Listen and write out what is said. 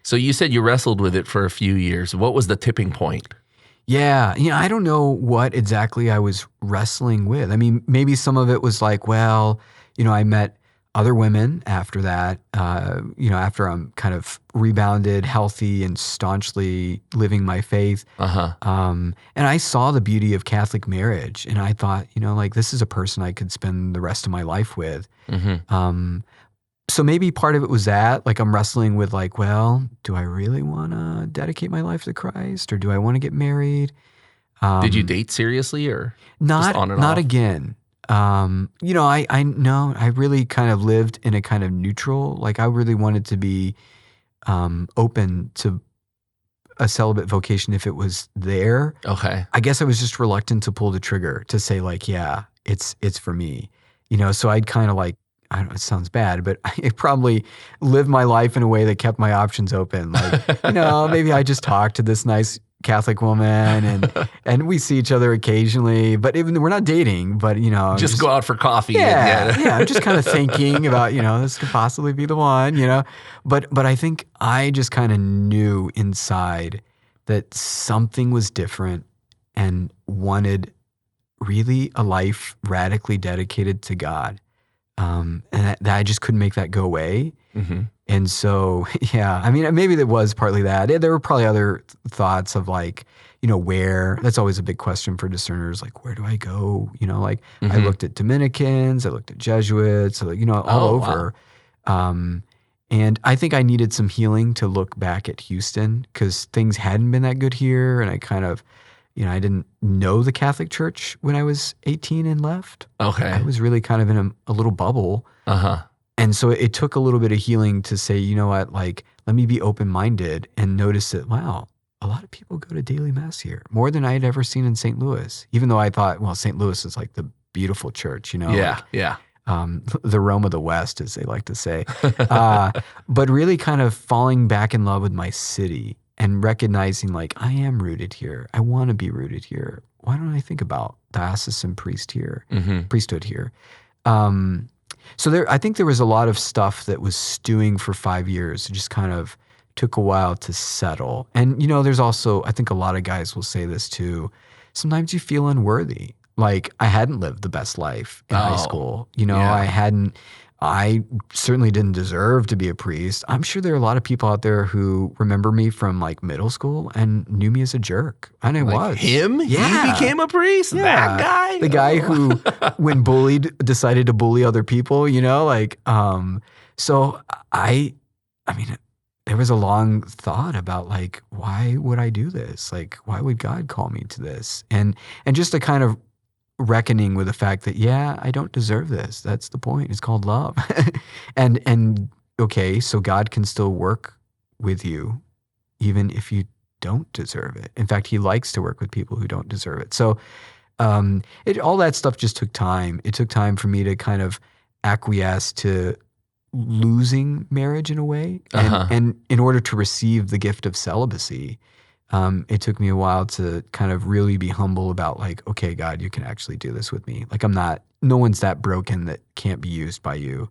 So you said you wrestled with it for a few years. What was the tipping point? Yeah, I don't know what exactly I was wrestling with. I mean, maybe some of it was like, well, I met other women after that, after I'm kind of rebounded, healthy, and staunchly living my faith. And I saw the beauty of Catholic marriage, and I thought, like, this is a person I could spend the rest of my life with. So maybe part of it was that, like, I'm wrestling with like, well, do I really want to dedicate my life to Christ, or do I want to get married? Did you date seriously or just on and Not off? again. I know I really kind of lived in a kind of neutral, like I really wanted to be open to a celibate vocation if it was there. Okay. I guess I was just reluctant to pull the trigger to say like, yeah, it's for me. So I'd kind of like, I don't know, it sounds bad, but I probably lived my life in a way that kept my options open. Like, maybe I just talked to this nice Catholic woman and we see each other occasionally, but even we're not dating, but Just go out for coffee. Yeah. I'm just kind of thinking about, this could possibly be the one, but I think I just kind of knew inside that something was different and wanted really a life radically dedicated to God. And that I just couldn't make that go away. And so, yeah, I mean, maybe that was partly that. There were probably other thoughts of like, where, that's always a big question for discerners, like, where do I go? I looked at Dominicans, I looked at Jesuits, all over. Wow. And I think I needed some healing to look back at Houston because things hadn't been that good here. And I kind of, I didn't know the Catholic Church when I was 18 and left. Okay. I was really kind of in a little bubble. And so it took a little bit of healing to say, you know what, like, let me be open-minded and notice that, wow, a lot of people go to daily mass here, more than I had ever seen in St. Louis, even though I thought, well, St. Louis is like the beautiful church, Yeah, the Rome of the West, as they like to say. But really kind of falling back in love with my city and recognizing like, I am rooted here. I want to be rooted here. Why don't I think about diocesan priesthood here? So I think there was a lot of stuff that was stewing for 5 years. It just kind of took a while to settle. And, there's also, I think a lot of guys will say this too, sometimes you feel unworthy. Like I hadn't lived the best life in high school. I certainly didn't deserve to be a priest. I'm sure there are a lot of people out there who remember me from like middle school and knew me as a jerk. And I was. Him? Yeah. He became a priest? Yeah. That guy? The guy who, when bullied, decided to bully other people, so I mean, there was a long thought about like, why would I do this? Like, why would God call me to this? And just a kind of reckoning with the fact that, yeah, I don't deserve this. That's the point. It's called love. and okay, so God can still work with you even if you don't deserve it. In fact, he likes to work with people who don't deserve it. So all that stuff just took time. It took time for me to kind of acquiesce to losing marriage in a way. And in order to receive the gift of celibacy, it took me a while to kind of really be humble about like, okay, God, you can actually do this with me. Like no one's that broken that can't be used by you.